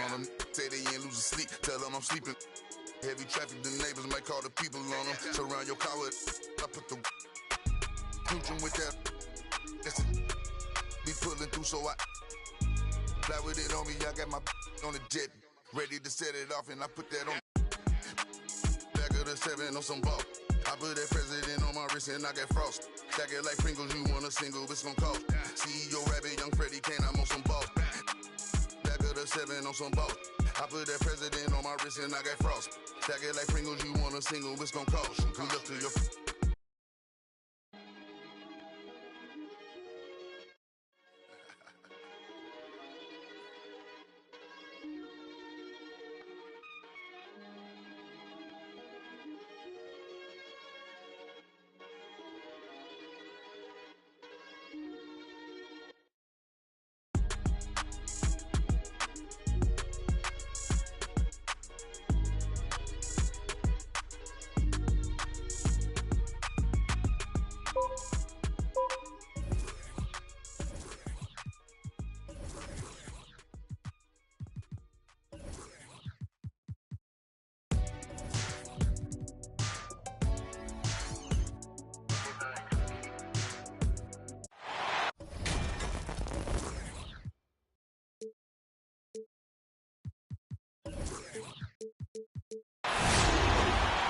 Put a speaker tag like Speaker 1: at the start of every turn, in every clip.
Speaker 1: on them. Say they ain't losing sleep, tell them I'm sleeping. Heavy traffic, the neighbors might call the people on them. Surround your car with, I put the cooching with that. Listen, be pulling through, so I fly with it on me. I got my on the jet, ready to set it off, and I put that on. Back of the 7 on some ball. I put that president on my wrist and I got frost. Stack it like Pringles, you want a single, it's gon' cost. CEO Rabbit, Young Freddie Kane, I'm on some balls. Back of the 7 on some balls. I put that president on my wrist and I got frost. Stack it like Pringles, you want a single, it's gon' cost. Good luck to your...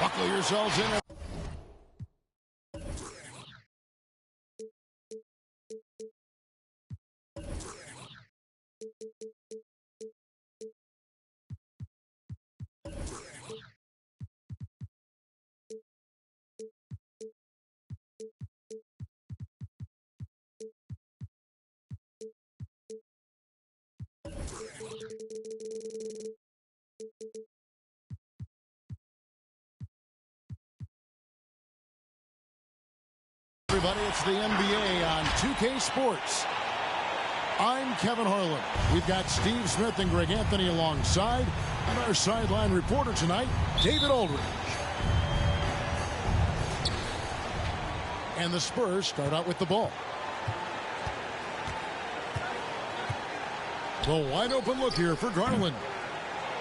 Speaker 2: Buckle yourselves in. Everybody, it's the NBA on 2K Sports. I'm Kevin Harlan. We've got Steve Smith and Greg Anthony alongside, and our sideline reporter tonight, David Aldridge. And the Spurs start out with the ball. The wide open look here for Garland.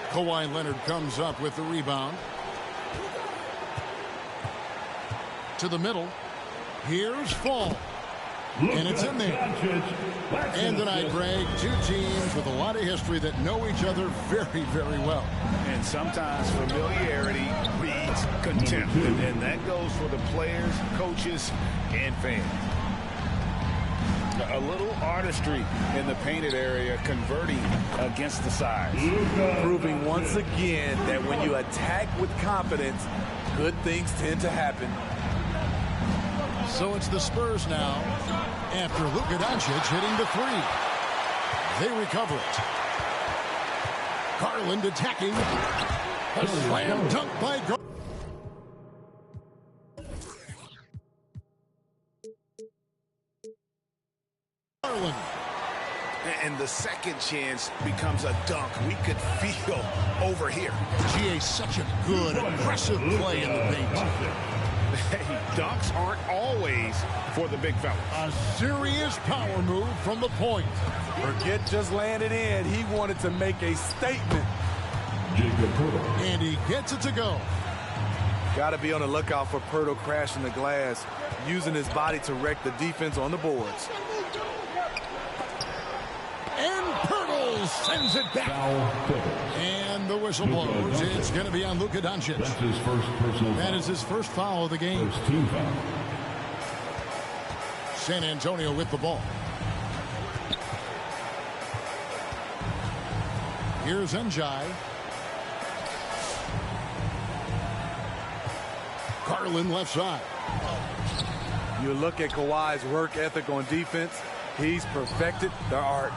Speaker 2: Kawhi Leonard comes up with the rebound. To the middle. Here's Fall. And it's in there. And tonight, Greg, two teams with a lot of history that know each other very, very well.
Speaker 3: And sometimes familiarity breeds contempt. And that goes for the players, coaches, and fans. A little artistry in the painted area, converting against the size.
Speaker 4: Proving once again that when you attack with confidence, good things tend to happen.
Speaker 2: So it's the Spurs now after Luka Doncic hitting the three. They recover it. Garland attacking. A slam dunk by Garland.
Speaker 3: And the second chance becomes a dunk. We could feel over here.
Speaker 2: GA, such a good, aggressive play in the paint.
Speaker 3: Hey, dunks aren't always for the big fella.
Speaker 2: A serious power move from the point.
Speaker 4: Forget just landed in. He wanted to make a statement.
Speaker 2: And he gets it to go.
Speaker 4: Got to be on the lookout for Pirtle crashing the glass, using his body to wreck the defense on the boards.
Speaker 2: And Pirtle sends it back. And the whistle blows. It's going to be on Luka Doncic.
Speaker 5: That's his first personal foul.
Speaker 2: That is his first foul of the game.
Speaker 5: First team foul.
Speaker 2: San Antonio with the ball. Here's Njai. Garland left side.
Speaker 4: You look at Kawhi's work ethic on defense. He's perfected the art.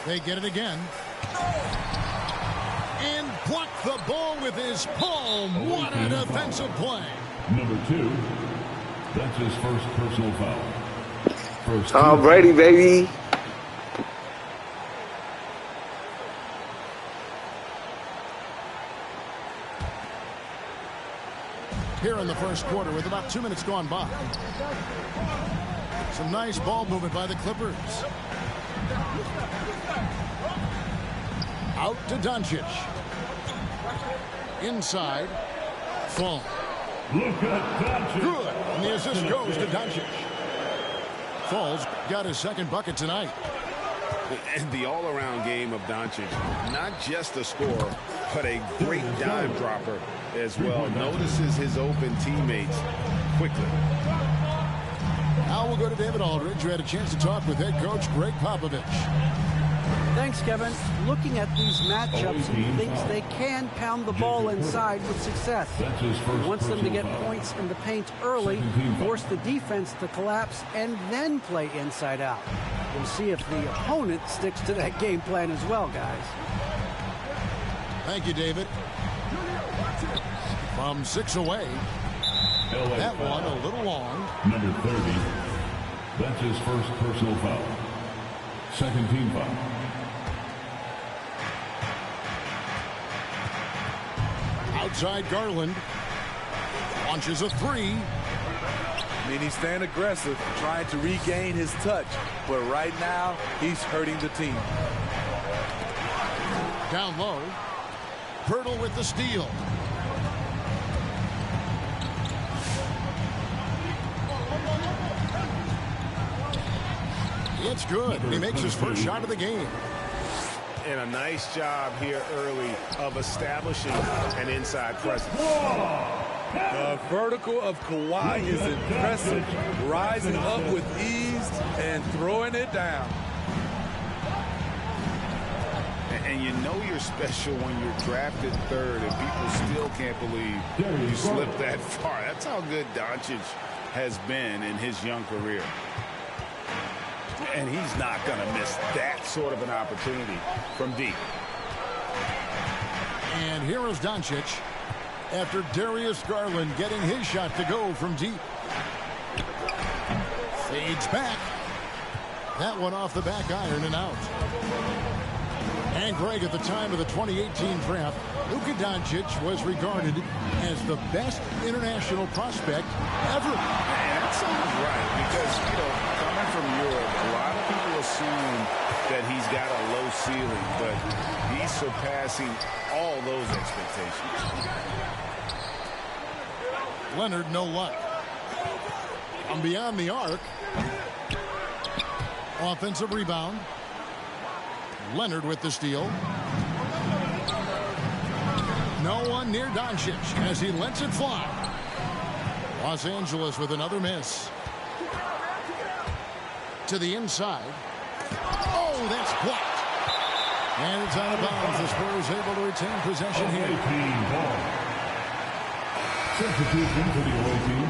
Speaker 2: They get it again. And block the ball with his palm. What a defensive play.
Speaker 5: Number 2. That's his first personal foul. First
Speaker 6: Tom Brady, baby.
Speaker 2: Here in the first quarter with about 2 minutes gone by. Some nice ball movement by the Clippers. Out to Doncic. Inside. Fall.
Speaker 5: Look at Doncic.
Speaker 2: Good. And the assist goes to Doncic. Falls got his second bucket tonight.
Speaker 3: And the all-around game of Doncic, not just a scorer, but a great dime dropper as well. Notices his open teammates quickly.
Speaker 2: Now we'll go to David Aldridge, who had a chance to talk with head coach Greg Popovich.
Speaker 6: Thanks, Kevin. Looking at these matchups, he thinks they can pound the ball inside with success. He wants them to get points in the paint early, force the defense to collapse, and then play inside out. We'll see if the opponent sticks to that game plan as well, guys.
Speaker 2: Thank you, David. From 6 away. That one a little long.
Speaker 5: Number 30. That's his first personal foul. Second team foul.
Speaker 2: Outside Garland. Launches a three.
Speaker 4: I mean, he's staying aggressive, trying to regain his touch. But right now, he's hurting the team.
Speaker 2: Down low. Pirtle with the steal. It's good. He makes his first shot of the game.
Speaker 3: And a nice job here early of establishing an inside presence.
Speaker 4: The vertical of Kawhi is impressive. Rising up with ease and throwing it down.
Speaker 3: And you know you're special when you're drafted third and people still can't believe you slipped that far. That's how good Doncic has been in his young career. And he's not going to miss that sort of an opportunity from deep.
Speaker 2: And here is Doncic after Darius Garland getting his shot to go from deep. Fades back. That one off the back iron and out. And Greg, at the time of the 2018 draft, Luka Doncic was regarded as the best international prospect ever.
Speaker 3: And that sounds right because, you know, coming from Europe, a lot of people assume that he's got a low ceiling, but he's surpassing all those expectations.
Speaker 2: Leonard, no luck. From beyond the arc. Offensive rebound. Leonard with the steal. No one near Doncic as he lets it fly. Los Angeles with another miss. To the inside. Oh, that's blocked. And it's out of bounds. The Spurs able to retain possession here.
Speaker 5: Substitution for the away team.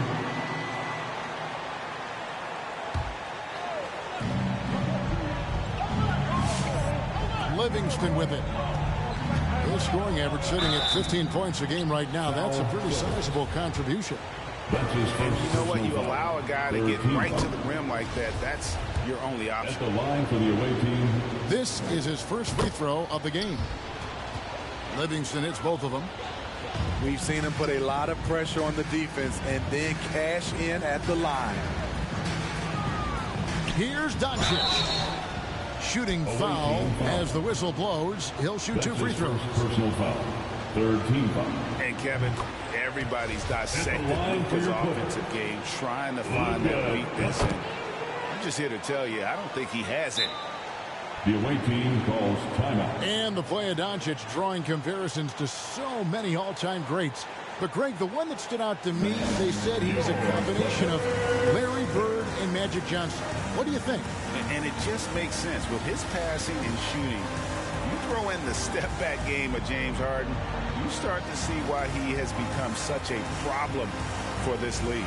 Speaker 2: Livingston with it. His scoring average sitting at 15 points a game right now. That's a pretty sizable contribution.
Speaker 5: That's his first.
Speaker 3: And you know what? You allow a guy to get right to the rim like that. That's your only option.
Speaker 5: At the line for the away team.
Speaker 2: This is his first free throw of the game. Livingston hits both of them.
Speaker 4: We've seen him put a lot of pressure on the defense and then cash in at the line.
Speaker 2: Here's Doncic. Shooting foul as the whistle blows. He'll shoot two free throws.
Speaker 5: Personal foul. Third team foul.
Speaker 3: And Kevin, everybody's dissected Luka's offensive game, trying to find that weakness. And I'm just here to tell you, I don't think he has it.
Speaker 5: The away team calls timeout.
Speaker 2: And the play of Doncic drawing comparisons to so many all-time greats. But, Greg, the one that stood out to me, they said he's a combination of Larry Bird and Magic Johnson. What do you think?
Speaker 3: And it just makes sense. With his passing and shooting, you throw in the step-back game of James Harden, you start to see why he has become such a problem for this league.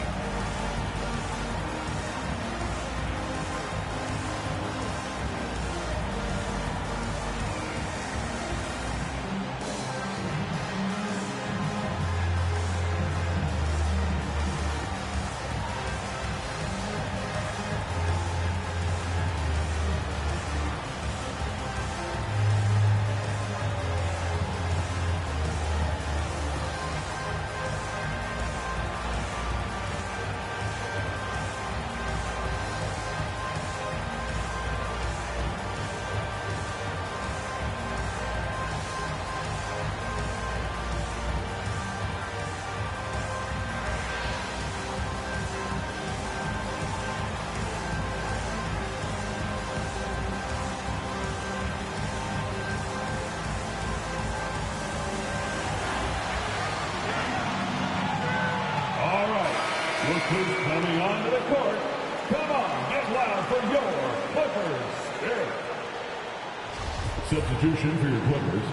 Speaker 5: for your Clippers. Substitution for your Clippers.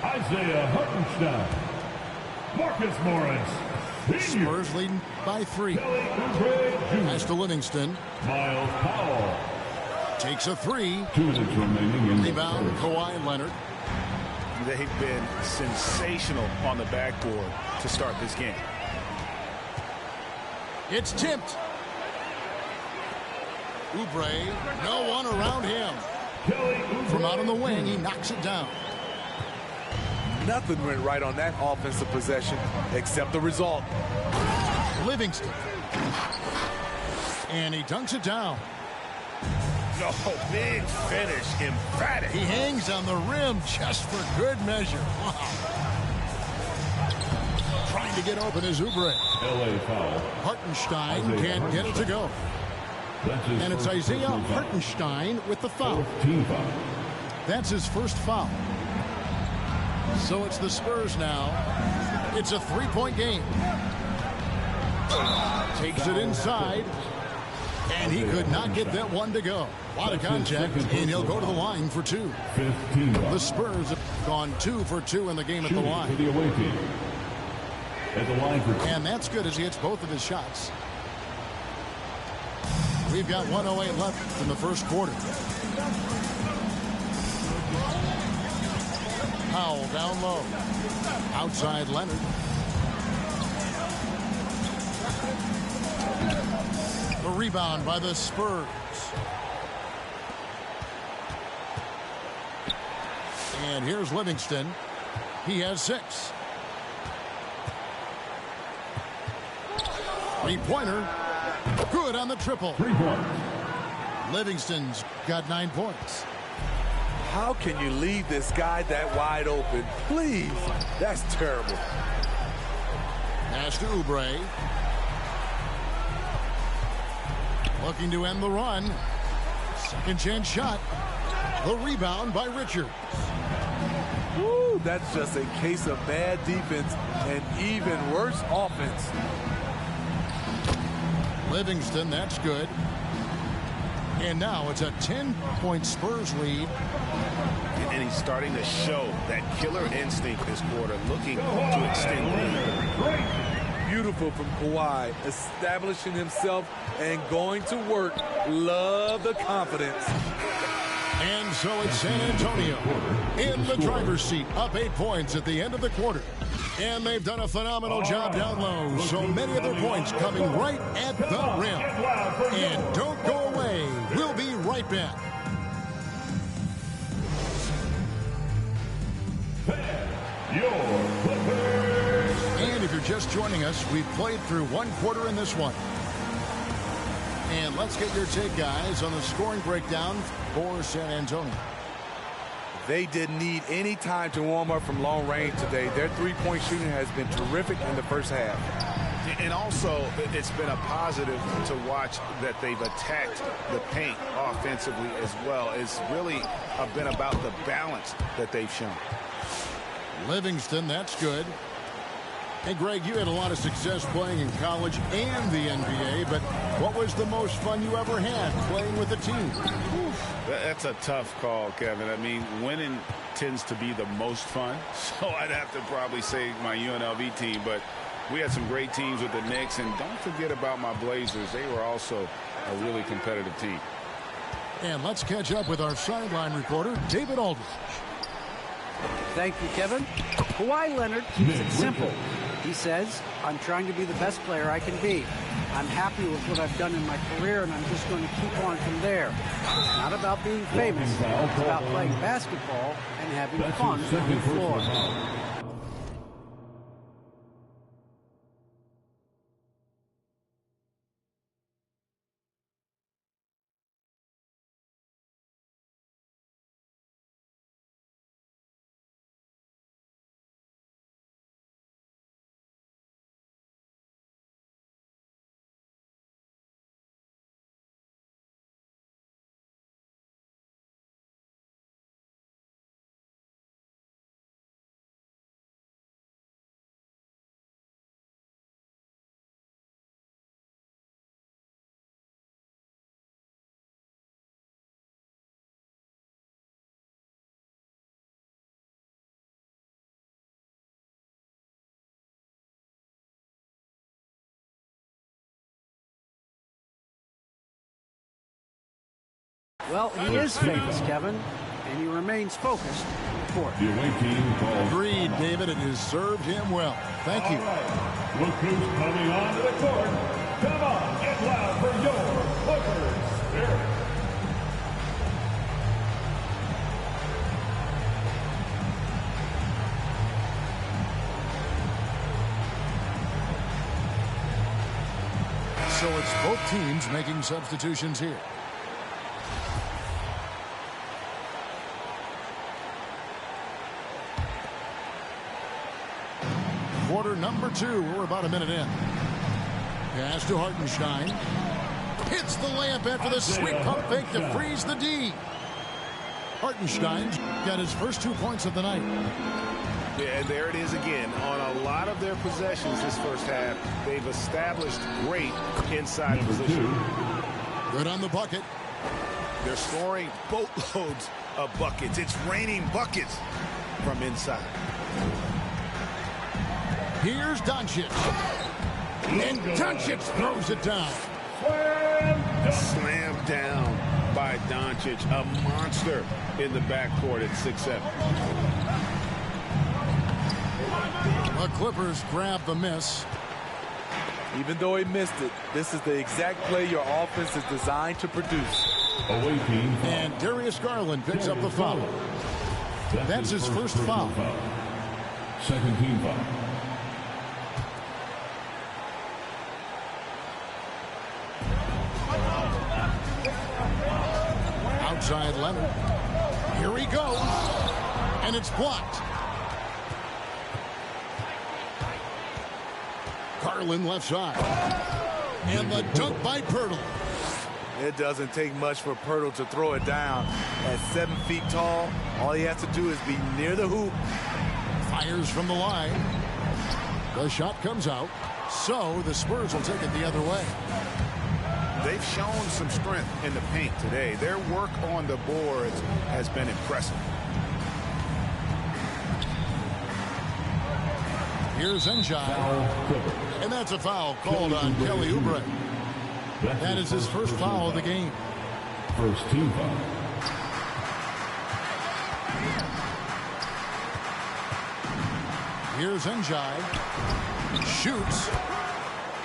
Speaker 5: Isaiah Hartenstein. Marcus Morris. Senior.
Speaker 2: Spurs leading by 3. Pass to Livingston.
Speaker 5: Miles Powell.
Speaker 2: Takes a 3.
Speaker 5: 2 minutes remaining in
Speaker 2: Rebound,
Speaker 5: the first.
Speaker 2: Kawhi Leonard.
Speaker 3: They've been sensational on the backboard to start this game.
Speaker 2: It's tipped. Oubre, no one around him. From out on the wing, he knocks it down.
Speaker 4: Nothing went right on that offensive possession except the result.
Speaker 2: Livingston. And he dunks it down.
Speaker 3: No, big finish, emphatic.
Speaker 2: He hangs on the rim just for good measure. Wow. Trying to get open is Oubre.
Speaker 5: LA foul.
Speaker 2: Hartenstein can't get it to go.
Speaker 5: That's his
Speaker 2: And it's
Speaker 5: first
Speaker 2: Isaiah
Speaker 5: personal foul.
Speaker 2: Hartenstein with the foul.
Speaker 5: Team foul.
Speaker 2: That's his first foul. So it's the Spurs now. It's a 3-point game. Takes it inside. And he could not get that one to go. A lot of contact, and he'll go to the line for 2.
Speaker 5: 15 foul.
Speaker 2: The Spurs have gone 2 for 2 in the game at the
Speaker 5: Shooting
Speaker 2: line.
Speaker 5: for the away team. At the line for 2.
Speaker 2: And that's good as he hits both of his shots. We've got 1:08 left in the first quarter. Powell down low. Outside Leonard. The rebound by the Spurs. And here's Livingston. He has 6. Three-pointer. Good on the triple.
Speaker 5: 3 points.
Speaker 2: Livingston's got 9 points.
Speaker 4: How can you leave this guy that wide open? Please. That's terrible.
Speaker 2: Pass to Oubre. Looking to end the run. Second chance shot. The rebound by Richards.
Speaker 4: Woo, that's just a case of bad defense and even worse offense.
Speaker 2: Livingston, that's good. And now it's a 10-point Spurs lead.
Speaker 3: And he's starting to show that killer instinct this quarter, looking to extend the lead.
Speaker 4: Beautiful from Kawhi, establishing himself and going to work. Love the confidence.
Speaker 2: And so it's San Antonio in the driver's seat, up 8 points at the end of the quarter. And they've done a phenomenal job down low. So many of their points coming right at the rim. And don't go away. We'll be right back. And if you're just joining us, we've played through 1 quarter in this one. And let's get your take, guys, on the scoring breakdown for San Antonio.
Speaker 4: They didn't need any time to warm up from long range today. Their three-point shooting has been terrific in the first half.
Speaker 3: And also, it's been a positive to watch that they've attacked the paint offensively as well. It's really been about the balance that they've shown.
Speaker 2: Livingston, that's good. Hey, Greg, you had a lot of success playing in college and the NBA, but what was the most fun you ever had playing with a team?
Speaker 3: That's a tough call, Kevin. I mean, winning tends to be the most fun, so I'd have to probably say my UNLV team, but we had some great teams with the Knicks, and don't forget about my Blazers. They were also a really competitive team.
Speaker 2: And let's catch up with our sideline reporter, David Aldridge.
Speaker 6: Thank you, Kevin. Kawhi Leonard keeps it simple. He says, I'm trying to be the best player I can be. I'm happy with what I've done in my career, and I'm just going to keep on from there. It's not about being famous. It's about playing basketball and having fun on the floor. Well, he is famous, Kevin, and he remains focused. For
Speaker 5: The away team calls.
Speaker 2: Agreed, David. It has served him well. Thank you.
Speaker 5: All right. Look who's coming onto the court. Come on, get loud for your Clippers Spirit.
Speaker 2: So it's both teams making substitutions here. Quarter number 2. We're about a minute in. Pass to Hartenstein. Hits the layup after the sweep pump fake to freeze the D. Hartenstein's got his first 2 points of the night.
Speaker 3: Yeah, and there it is again. On a lot of their possessions this first half, they've established great inside position.
Speaker 2: Good on the bucket.
Speaker 3: They're scoring boatloads of buckets. It's raining buckets from inside.
Speaker 2: Here's Doncic. And Doncic throws it down.
Speaker 3: Slammed down by Doncic. A monster in the backcourt at 6'7".
Speaker 2: The Clippers grab the miss.
Speaker 4: Even though he missed it, this is the exact play your offense is designed to produce.
Speaker 5: Away team foul.
Speaker 2: And Darius Garland picks up the foul. That's his first foul.
Speaker 5: Second team foul.
Speaker 2: Outside Leonard. Here he goes. And it's blocked. Garland left side. And the dunk by Poeltl.
Speaker 4: It doesn't take much for Poeltl to throw it down. At 7 feet tall, all he has to do is be near the hoop.
Speaker 2: Fires from the line. The shot comes out. So the Spurs will take it the other way.
Speaker 3: They've shown some strength in the paint today. Their work on the boards has been impressive.
Speaker 2: Here's Njai. And that's a foul called on Kelly Oubre. That is his first foul of the game.
Speaker 5: First team foul.
Speaker 2: Here's Njai. Shoots.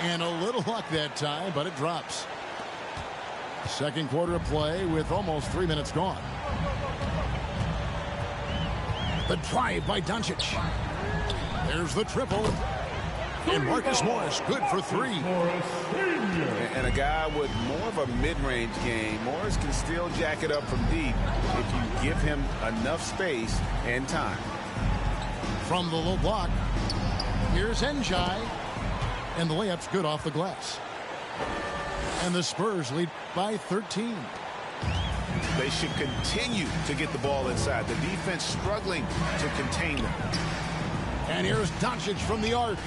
Speaker 2: And a little luck that time, but it drops. Second quarter of play with almost 3 minutes gone. The drive by Doncic. There's the triple. And Marcus Morris, good for 3.
Speaker 3: And a guy with more of a mid-range game. Morris can still jack it up from deep if you give him enough space and time.
Speaker 2: From the low block, here's Njai. And the layup's good off the glass. And the Spurs lead by 13.
Speaker 3: They should continue to get the ball inside. The defense struggling to contain them.
Speaker 2: And here's Doncic from the arc.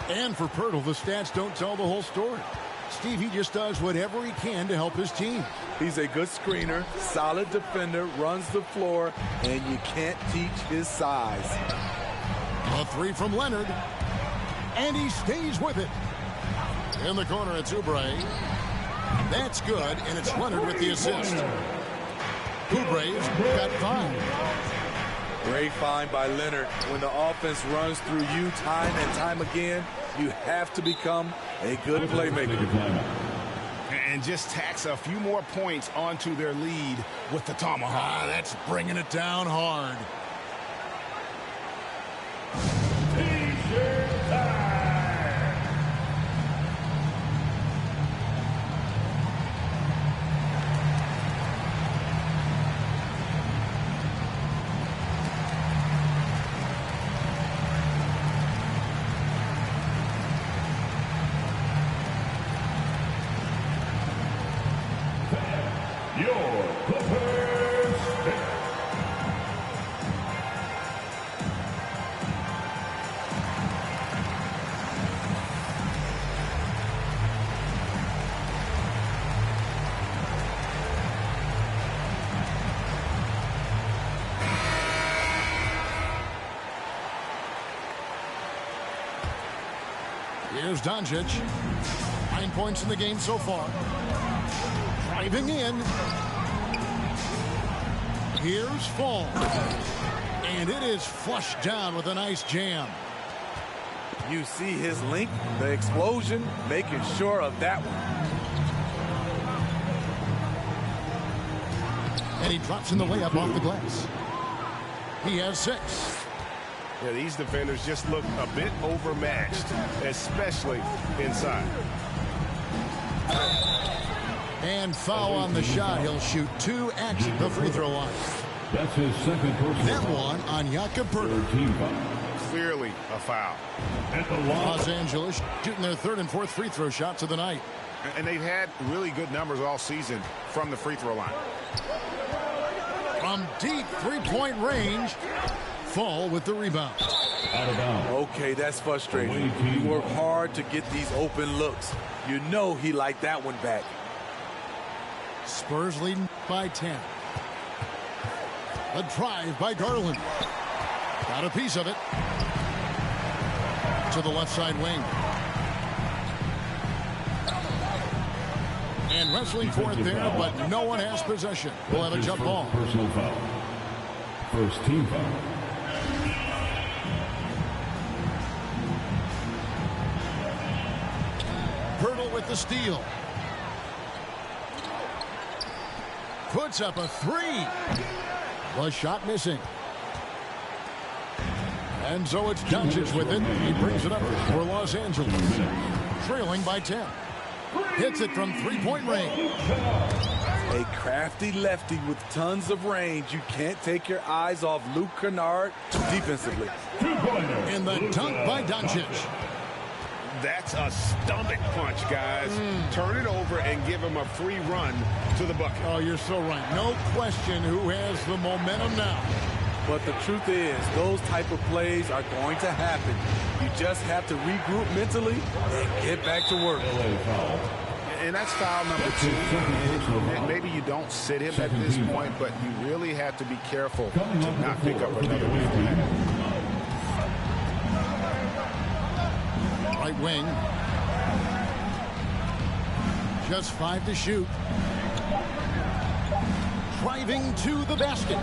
Speaker 2: And for Poeltl, the stats don't tell the whole story. Steve, he just does whatever he can to help his team.
Speaker 4: He's a good screener, solid defender, runs the floor, and you can't teach his size.
Speaker 2: A 3 from Leonard. And he stays with it. In the corner, it's Oubre. That's good, and it's Leonard with the assist. Oubre's got 5.
Speaker 4: Great find by Leonard. When the offense runs through you time and time again, you have to become a good playmaker.
Speaker 3: And just tacks a few more points onto their lead with the tomahawk.
Speaker 2: That's bringing it down hard. Here's Doncic. 9 points in the game so far. Driving in. Here's Fall. And it is flushed down with a nice jam.
Speaker 4: You see his length, the explosion, making sure of that one.
Speaker 2: And he drops in the layup off the glass. He has 6.
Speaker 3: Yeah, these defenders just look a bit overmatched, especially inside.
Speaker 2: And foul on the shot. He'll shoot 2 at the free throw line.
Speaker 5: That's his second personal
Speaker 2: That
Speaker 5: foul.
Speaker 2: one on Jakob Poeltl.
Speaker 5: Third team foul.
Speaker 3: Clearly a foul.
Speaker 5: At the line.
Speaker 2: Los Angeles shooting their 3rd and 4th free throw shots of the night.
Speaker 3: And they've had really good numbers all season from the free throw line.
Speaker 2: From deep three-point range, Fall with the rebound.
Speaker 5: Out of bounds.
Speaker 4: Okay, that's frustrating. You work hard to get these open looks. You know he liked that one back.
Speaker 2: Spurs leading by 10. A drive by Garland. Got a piece of it. To the left side wing. And wrestling for it there, but no one has possession. We'll have a jump ball.
Speaker 5: Personal foul. First team foul.
Speaker 2: Poeltl with the steal. Puts up a 3. The shot missing. And so it's Doncic with it. He brings it up for Los Angeles. Trailing by 10. Hits it from three-point range.
Speaker 4: A crafty lefty with tons of range. You can't take your eyes off Luke Kennard defensively.
Speaker 2: And the dunk by Doncic.
Speaker 3: That's a stomach punch, guys. Turn it over and give him a free run to the bucket.
Speaker 2: Oh, you're so right. No question who has the momentum now.
Speaker 4: But the truth is, those type of plays are going to happen. You just have to regroup mentally and get back to work.
Speaker 3: And that's foul number 2. And maybe you don't sit him at this point, but you really have to be careful to not pick up another one.
Speaker 2: Right wing. Just 5 to shoot. Driving to the basket.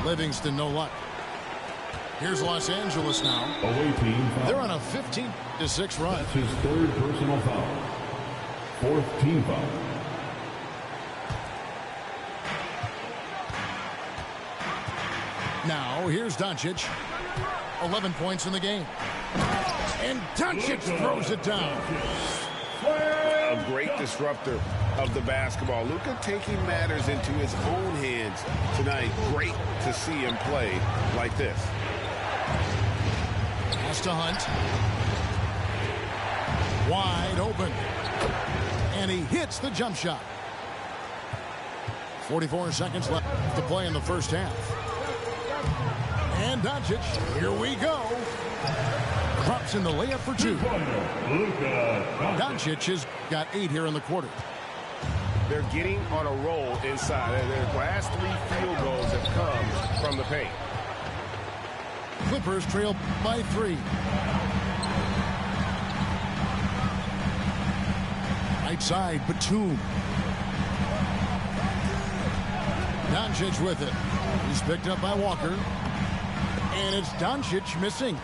Speaker 2: Livingston, no luck. Here's Los Angeles now.
Speaker 5: Away team foul.
Speaker 2: They're on a 15-6 run.
Speaker 5: That's his 3rd personal foul. 4th team foul.
Speaker 2: Now, here's Doncic. 11 points in the game. And Doncic throws it down.
Speaker 3: A great disruptor of the basketball. Luka taking matters into his own hands tonight. Great to see him play like this.
Speaker 2: Pass to Hunt. Wide open. And he hits the jump shot. 44 seconds left to play in the first half. And Doncic, here we go. Drops in the layup for 2. Doncic has got 8 here in the quarter.
Speaker 3: They're getting on a roll inside. Their last 3 field goals have come from the paint.
Speaker 2: Clippers trail by 3. Right side, Batum. Doncic with it. He's picked up by Walker. And it's Doncic missing.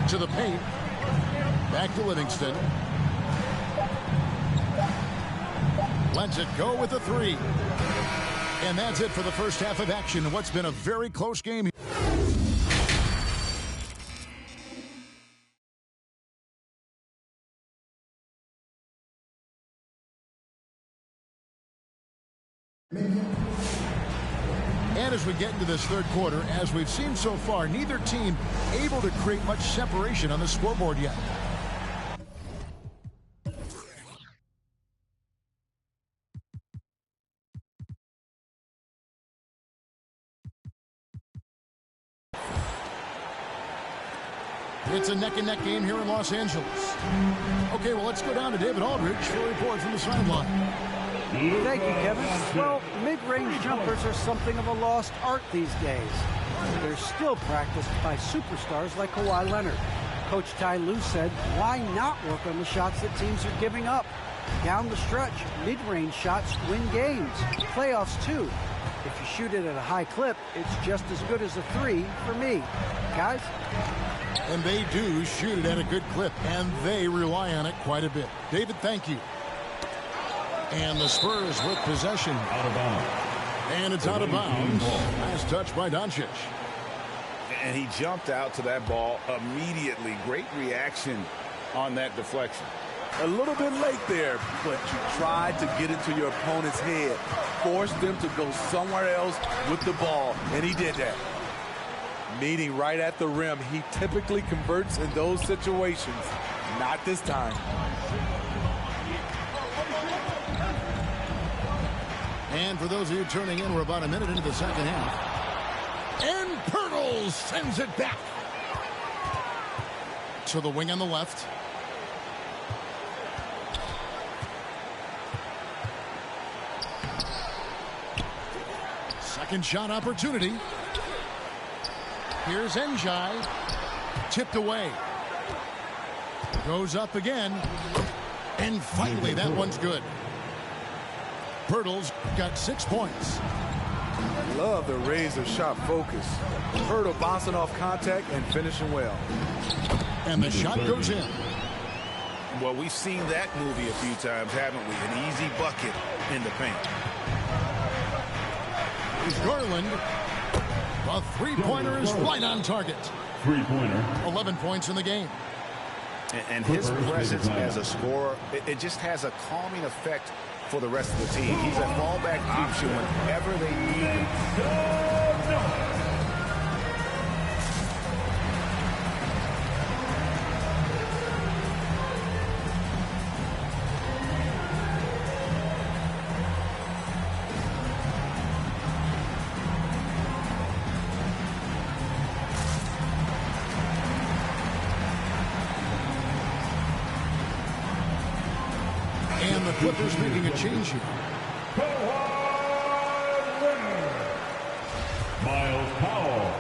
Speaker 2: To the paint. Back to Livingston. Lets it go with a 3. And that's it for the first half of action in what's been a very close game. And as we get into this third quarter, as we've seen so far, neither team able to create much separation on the scoreboard yet. It's a neck-and-neck game here in Los Angeles. Okay, well, let's go down to David Aldridge for a report from the sideline.
Speaker 6: Thank you, Kevin. Well, mid-range jumpers are something of a lost art these days. They're still practiced by superstars like Kawhi Leonard. Coach Ty Lue said, why not work on the shots that teams are giving up? Down the stretch, mid-range shots win games. Playoffs, too. If you shoot it at a high clip, it's just as good as a 3 for me. Guys?
Speaker 2: And they do shoot it at a good clip, and they rely on it quite a bit. David, thank you. And the Spurs with possession.
Speaker 5: Out of bounds.
Speaker 2: And it's out of bounds. Last touch by Doncic.
Speaker 3: And he jumped out to that ball immediately. Great reaction on that deflection.
Speaker 4: A little bit late there, but you tried to get into your opponent's head. Forced them to go somewhere else with the ball, and he did that. Meeting right at the rim, he typically converts in those situations. Not this time.
Speaker 2: And for those of you turning in, we're about a minute into the second half. And Pirtles sends it back to the wing on the left. Second shot opportunity. Here's Njai. Tipped away. Goes up again. And finally, that one's good. Pirtles got 6 points.
Speaker 4: Love the razor shot focus. Pirtle bouncing off contact and finishing well.
Speaker 2: And the shot goes in.
Speaker 3: Well, we've seen that movie a few times, haven't we? An easy bucket in the paint.
Speaker 2: Here's Garland. The three-pointer is right on target.
Speaker 5: 3-pointer.
Speaker 2: 11 points in the game.
Speaker 3: And his presence as a scorer, it just has a calming effect for the rest of the team. He's a fallback option whenever they need him.
Speaker 2: And the Clippers making a change here.
Speaker 5: Myles Powell.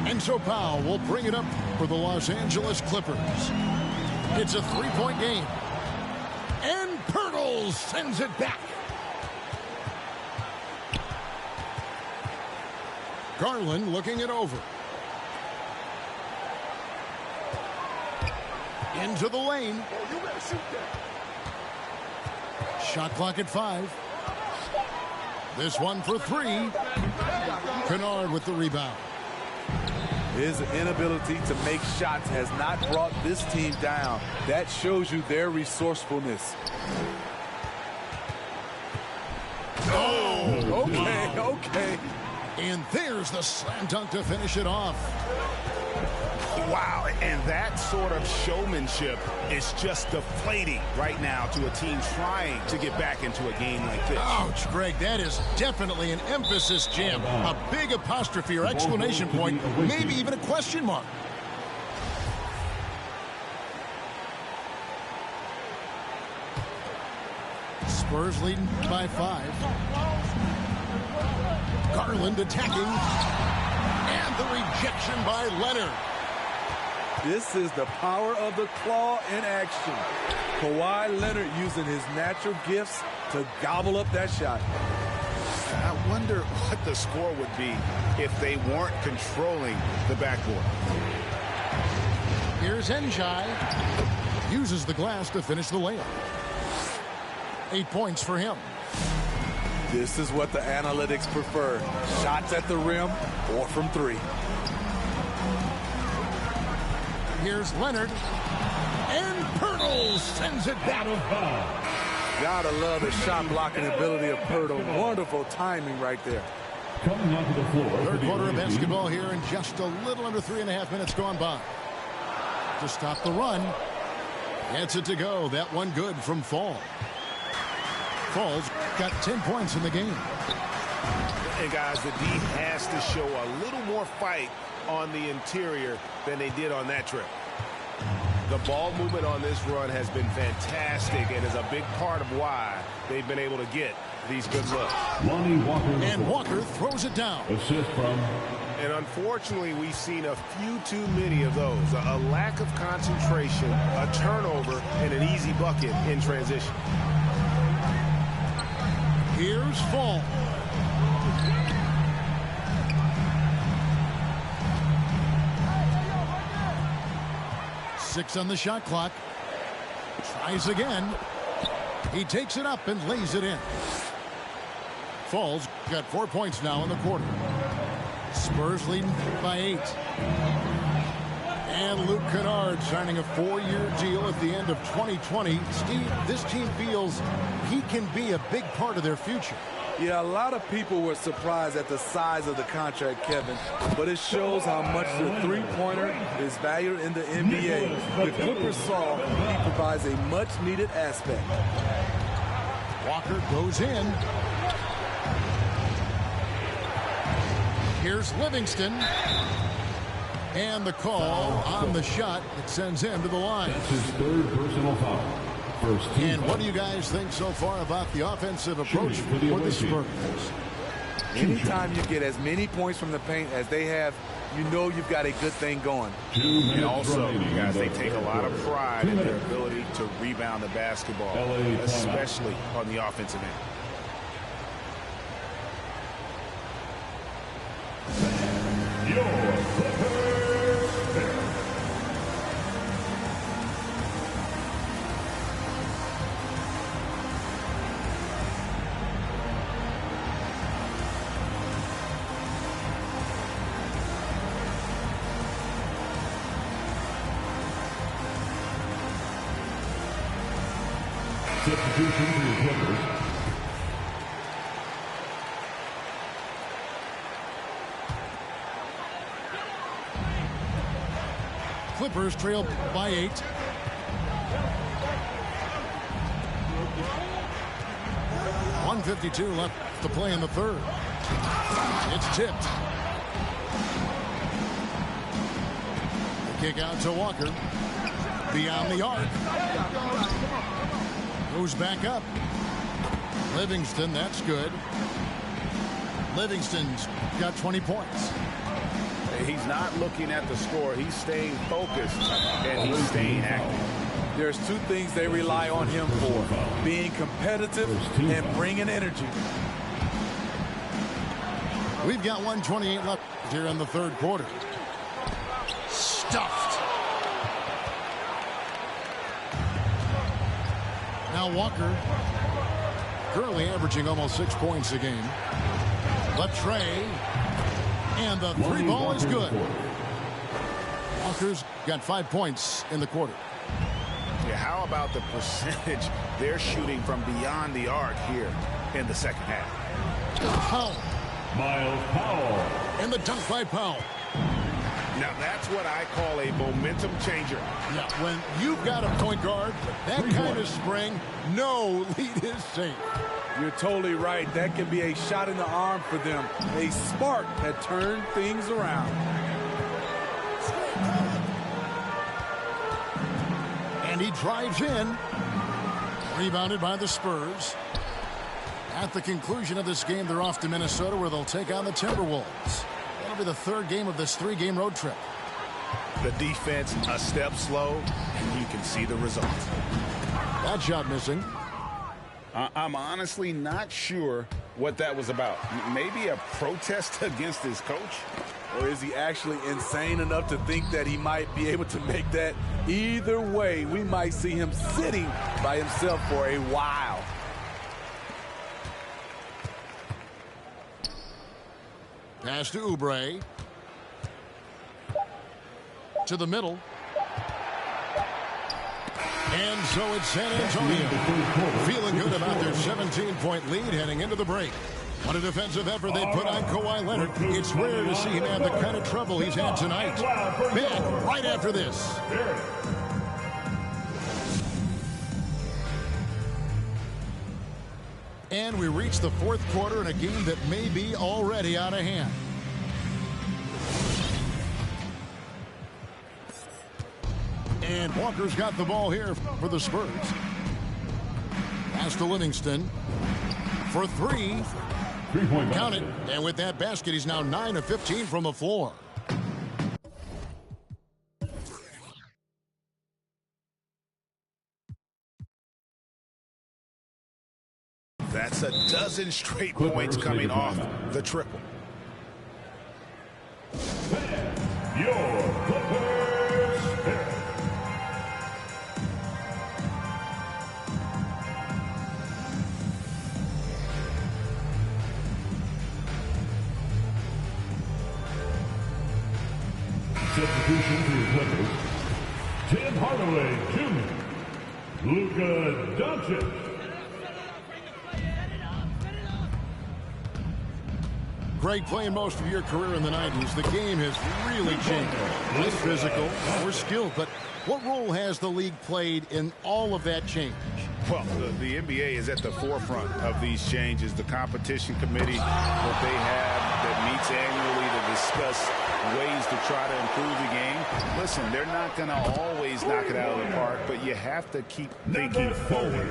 Speaker 2: And so Powell will bring it up for the Los Angeles Clippers. It's a three-point game. And Pirtles sends it back. Garland looking it over. Into the lane. Shot clock at 5. This one for 3. Kennard with the rebound.
Speaker 4: His inability to make shots has not brought this team down. That shows you their resourcefulness.
Speaker 2: Oh,
Speaker 4: Okay.
Speaker 2: and there's the slam dunk to finish it off.
Speaker 3: Wow, and that sort of showmanship is just deflating right now to a team trying to get back into a game like this.
Speaker 2: Ouch, Greg, that is definitely an emphasis jam. A big apostrophe or exclamation point, maybe even a question mark. Spurs leading by 5. Garland attacking. And the rejection by Leonard.
Speaker 4: This is the power of the claw in action. Kawhi Leonard using his natural gifts to gobble up that shot.
Speaker 3: I wonder what the score would be if they weren't controlling the backboard.
Speaker 2: Here's Njai. Uses the glass to finish the layup. 8 points for him.
Speaker 4: This is what the analytics prefer. Shots at the rim or from 3.
Speaker 2: Here's Leonard. And Pirtles sends it back.
Speaker 4: Gotta love the shot blocking ability of Pirtle. Wonderful timing right there.
Speaker 5: Coming onto the floor.
Speaker 2: Third quarter of basketball here, and just a little under 3.5 minutes gone by. To stop the run. Gets it to go. That one good from Fall. Fall's got 10 points in the game.
Speaker 3: And guys, the D has to show a little more fight on the interior than they did on that trip. The ball movement on this run has been fantastic and is a big part of why they've been able to get these good looks.
Speaker 2: And Walker throws it down.
Speaker 5: Assist from.
Speaker 3: And unfortunately, we've seen a few too many of those. A lack of concentration, a turnover, and an easy bucket in transition.
Speaker 2: Here's Fall. Six on the shot clock. Tries again. He takes it up and lays it in. Falls got 4 points now in the quarter. Spurs leading by 8. And Luke Kennard signing a 4-year deal at the end of 2020. Steve, this team feels he can be a big part of their future.
Speaker 4: Yeah, a lot of people were surprised at the size of the contract, Kevin, but it shows how much the three-pointer is valued in the NBA. The Clippers saw he provides a much-needed aspect.
Speaker 2: Walker goes in. Here's Livingston. And the call on the shot that sends him to the line.
Speaker 5: That's his third personal foul. First team.
Speaker 2: And what do you guys think so far about the offensive approach for the Spurs?
Speaker 4: Anytime you get as many points from the paint as they have, you know you've got a good thing going.
Speaker 3: And also, guys, they take a lot of pride in their ability to rebound the basketball, especially on the offensive end.
Speaker 5: Substitution for the Clippers.
Speaker 2: Clippers trail by 8. .152 left to play in the third. It's tipped. The kick out to Walker. Beyond the arc. Goes back up. Livingston, that's good. Livingston's got 20 points.
Speaker 3: He's not looking at the score. He's staying focused, and he's staying active.
Speaker 4: There's two things they rely on him for: being competitive and bringing energy.
Speaker 2: We've got 1:28 left here in the third quarter. Stuffed. Now Walker, currently averaging almost 6 points a game. The tray, and the three ball is good. Walker's got 5 points in the quarter.
Speaker 3: Yeah, how about the percentage they're shooting from beyond the arc here in the second half?
Speaker 2: Powell.
Speaker 5: Myles Powell.
Speaker 2: And the dunk by Powell.
Speaker 3: Now that's what I call a momentum changer.
Speaker 2: Yeah, when you've got a point guard, that kind of spring, no lead is safe.
Speaker 4: You're totally right. That can be a shot in the arm for them. A spark that turned things around.
Speaker 2: And he drives in. Rebounded by the Spurs. At the conclusion of this game, they're off to Minnesota, where they'll take on the Timberwolves. That'll be the third game of this 3-game road trip.
Speaker 3: The defense a step slow, and you can see the result.
Speaker 2: That shot missing.
Speaker 3: I'm honestly not sure what that was about. Maybe a protest against his coach?
Speaker 4: Or is he actually insane enough to think that he might be able to make that? Either way, we might see him sitting by himself for a while.
Speaker 2: Pass to Oubre. To the middle. And so it's San Antonio feeling good about their 17-point lead heading into the break. What a defensive effort they put on Kawhi Leonard. It's rare to see him have the kind of trouble he's had tonight. Back right after this. And we reach the fourth quarter in a game that may be already out of hand. And Walker's got the ball here for the Spurs. Pass to Livingston. for three.
Speaker 5: Three-point
Speaker 2: Count it. And with that basket, he's now 9 of 15 from the floor.
Speaker 3: That's a dozen straight
Speaker 5: Clippers
Speaker 3: points coming
Speaker 5: take a
Speaker 3: off
Speaker 5: timeout.
Speaker 3: the triple.
Speaker 5: Your Clippers pick. Substitution for the Clippers. Tim Hardaway Jr. Luka Doncic.
Speaker 2: Greg, playing most of your career in the 90s, the game has really changed. Less physical, more skilled, but what role has the league played in all of that change?
Speaker 3: Well, the NBA is at the forefront of these changes. The competition committee that they have that meets annually to discuss ways to try to improve the game. Listen, they're not going to always knock it out of the park, but you have to keep thinking forward.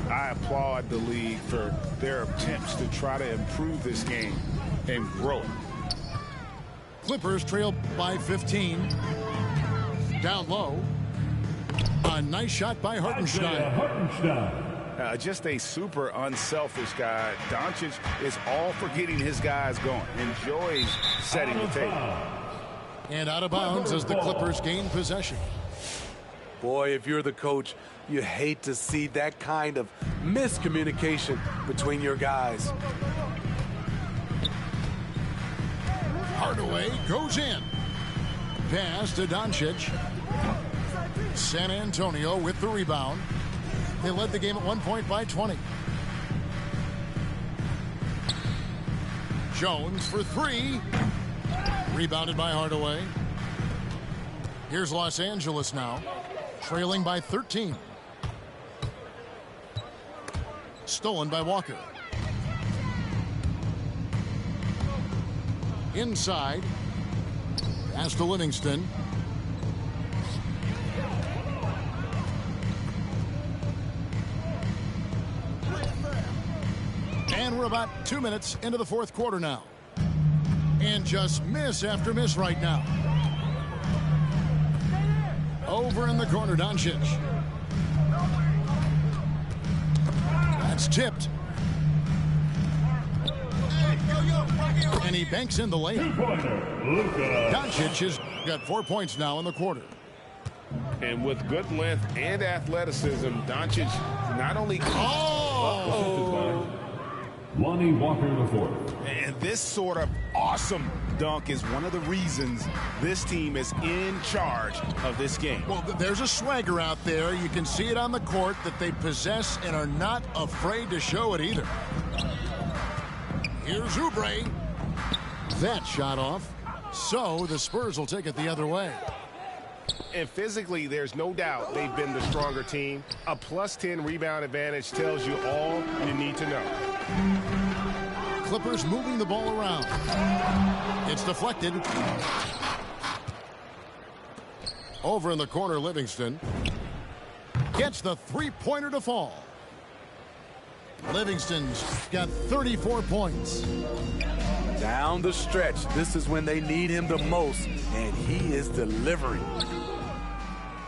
Speaker 3: I applaud the league for their attempts to try to improve this game and grow it.
Speaker 2: Clippers trail by 15. Down low. A nice shot by Hartenstein.
Speaker 5: Hartenstein.
Speaker 3: Just a super unselfish guy. Doncic is all for getting his guys going. Enjoys setting the table.
Speaker 2: And out of bounds as the Clippers gain possession.
Speaker 4: Boy, if you're the coach, you hate to see that kind of miscommunication between your guys.
Speaker 2: Hardaway goes in. Pass to Doncic. San Antonio with the rebound. They led the game at 1 point by 20. Jones for three. Rebounded by Hardaway. Here's Los Angeles now, trailing by 13. Stolen by Walker. Inside. Pass to Livingston. And we're about 2 minutes into the fourth quarter now. And just miss after miss right now. Over in the corner, Doncic. That's tipped. And he banks in the layup. Doncic has got 4 points now in the quarter.
Speaker 7: And with good length and athleticism, Doncic not only...
Speaker 5: Lonnie Walker IV.
Speaker 3: And this sort of awesome dunk is one of the reasons this team is in charge of this game.
Speaker 2: Well, there's a swagger out there. You can see it on the court that they possess and are not afraid to show it either. Here's Oubre. That shot off. So the Spurs will take it the other way.
Speaker 7: And physically, there's no doubt they've been the stronger team. A +10 rebound advantage tells you all you need to know.
Speaker 2: Clippers moving the ball around. It's deflected. Over in the corner, Livingston gets the three-pointer to fall. Livingston's got 34 points.
Speaker 4: Down the stretch, this is when they need him the most, and he is delivering.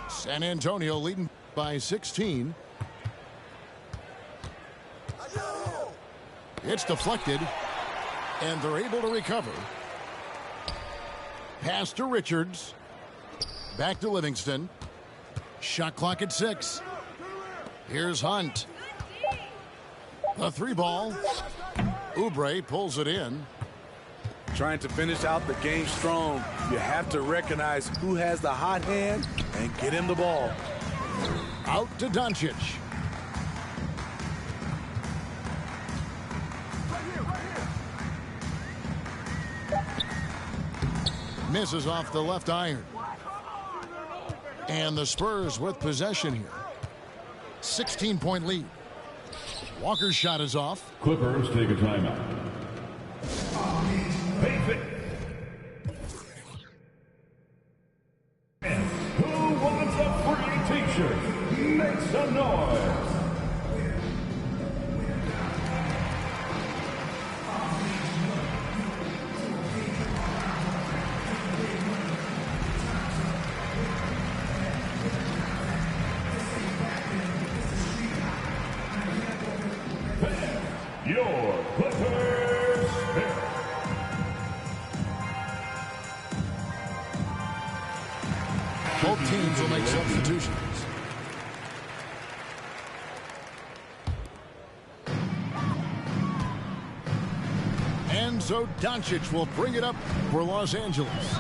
Speaker 2: San Antonio leading by 16. It's deflected, and they're able to recover. Pass to Richards. Back to Livingston. Shot clock at 6. Here's Hunt. The three ball. Oubre pulls it in.
Speaker 4: Trying to finish out the game strong, you have to recognize who has the hot hand and get him the ball.
Speaker 2: Out to Doncic. Misses off the left iron. And the Spurs with possession here. 16-point lead. Walker's shot is off.
Speaker 5: Clippers take a timeout. And who wants a free t-shirt? Make some noise. your Clippers pick.
Speaker 2: Both teams will make substitutions. And so Doncic will bring it up for Los Angeles.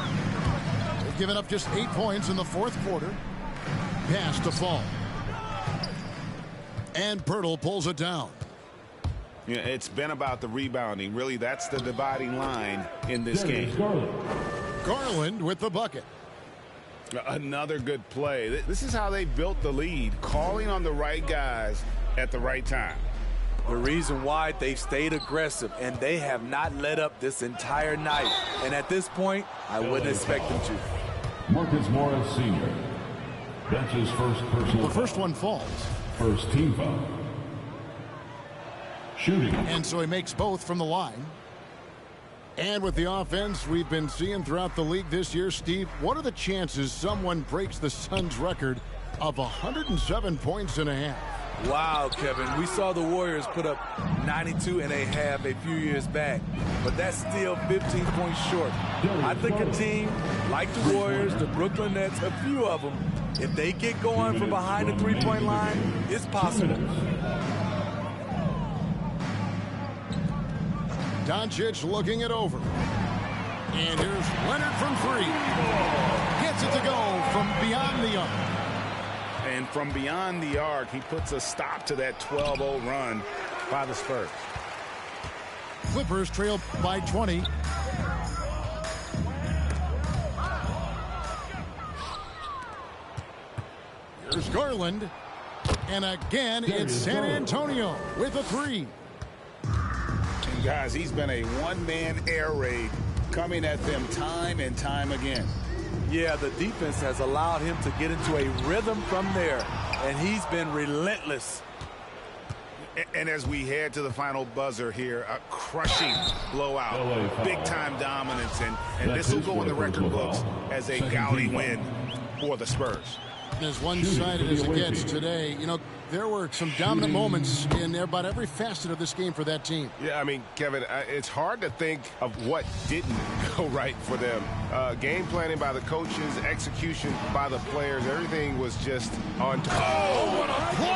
Speaker 2: They've given up just 8 points in the fourth quarter. Pass to Fall. And Pirtle pulls it down.
Speaker 3: Yeah, it's been about the rebounding. Really, that's the dividing line in this game.
Speaker 2: Garland with the bucket.
Speaker 3: Another good play. This is how they built the lead, calling on the right guys at the right time.
Speaker 4: The reason why they've stayed aggressive, and they have not let up this entire night. And at this point, I wouldn't expect them to.
Speaker 5: Marcus Morris Sr. That's his first personal
Speaker 2: The first one falls.
Speaker 5: First team foul. Shooting.
Speaker 2: And so he makes both from the line. And with the offense we've been seeing throughout the league this year, Steve, what are the chances someone breaks the Suns' record of 107 points and a half?
Speaker 4: Wow, Kevin. We saw the Warriors put up 92 and a half a few years back, but that's still 15 points short. I think a team like the Warriors, the Brooklyn Nets, a few of them, if they get going from behind the three-point line, it's possible.
Speaker 2: Doncic looking it over. And here's Leonard from three. Gets it to go from beyond the arc.
Speaker 3: And from beyond the arc, he puts a stop to that 12-0 run by the Spurs.
Speaker 2: Clippers trail by 20. Here's Garland. And again, it's San Antonio with a three.
Speaker 3: And guys, he's been a one-man air raid coming at them time and time again.
Speaker 4: Yeah, the defense has allowed him to get into a rhythm from there, and he's been relentless.
Speaker 3: And as we head to the final buzzer here, a crushing blowout, big-time dominance, and this will go in the record books as a gaudy win for the Spurs.
Speaker 2: As one-sided as it gets today, you know, there were some dominant moments in about every facet of this game for that team.
Speaker 7: Yeah, I mean, Kevin, it's hard to think of what didn't go right for them. Game planning by the coaches, execution by the players, everything was just on top.
Speaker 2: Oh, what a play!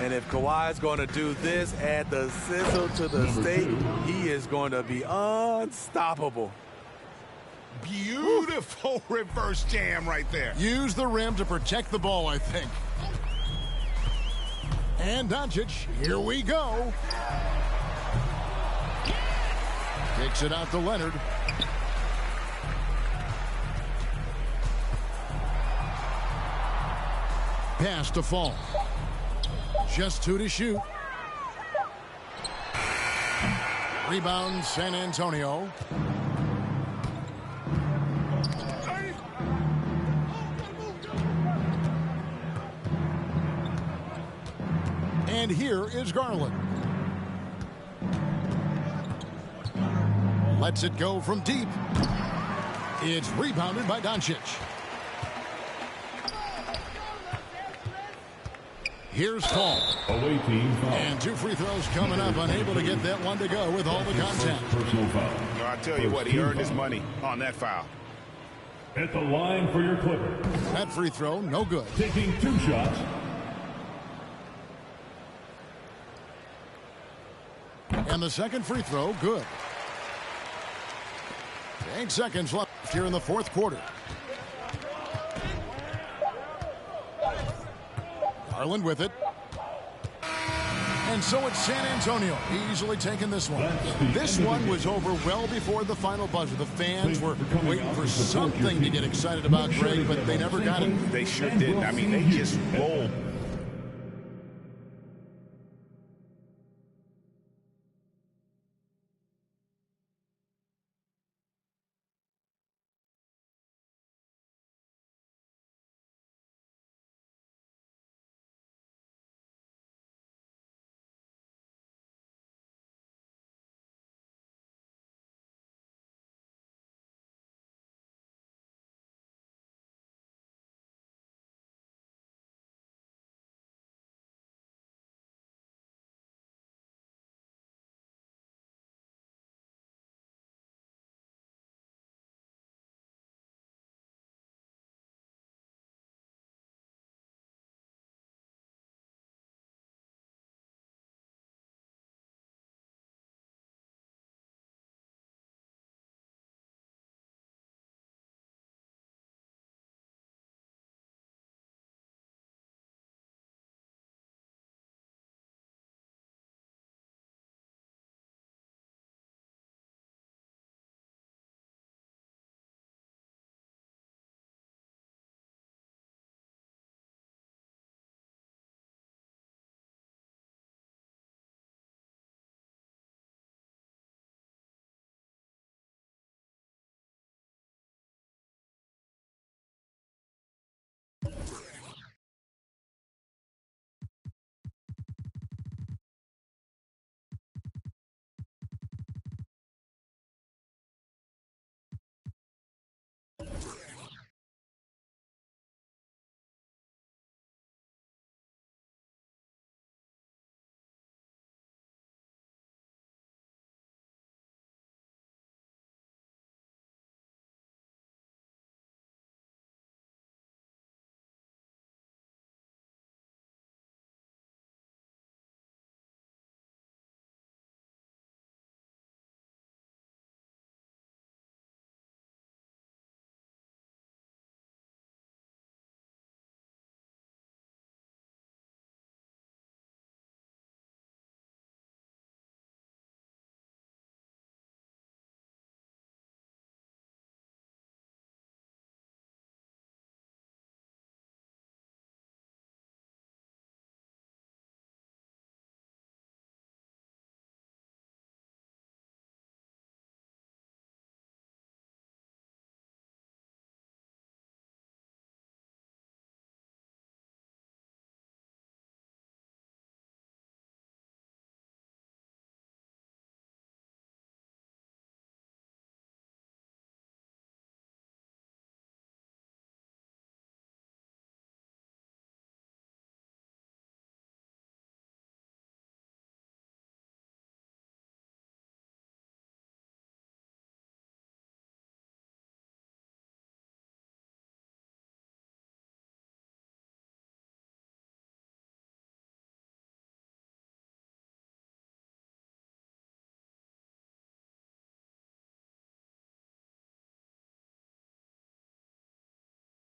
Speaker 4: And if Kawhi's going to do this, add the sizzle to the steak, he is going to be unstoppable.
Speaker 3: Beautiful reverse jam right there.
Speaker 2: Use the rim to protect the ball, I think. And Doncic, here we go. Kicks it out to Leonard. Pass to Fall. Just 2 to shoot. Rebound, San Antonio. And here is Garland. Lets it go from deep. It's rebounded by Doncic. Here's Fall.
Speaker 5: Away team foul.
Speaker 2: And 2 free throws coming up. Unable to get that one to go with all the contact.
Speaker 5: Personal foul.
Speaker 3: I tell you what, he earned his money on that foul.
Speaker 5: At the line for your Clippers.
Speaker 2: That free throw, no good.
Speaker 5: Taking 2 shots.
Speaker 2: And the second free throw, good. 8 seconds left here in the fourth quarter. Garland with it. And so it's San Antonio easily taking this one. This one was over well before the final buzzer. The fans were waiting for something to get excited about, Greg, but they never got it.
Speaker 3: They sure didn't. I mean, they just rolled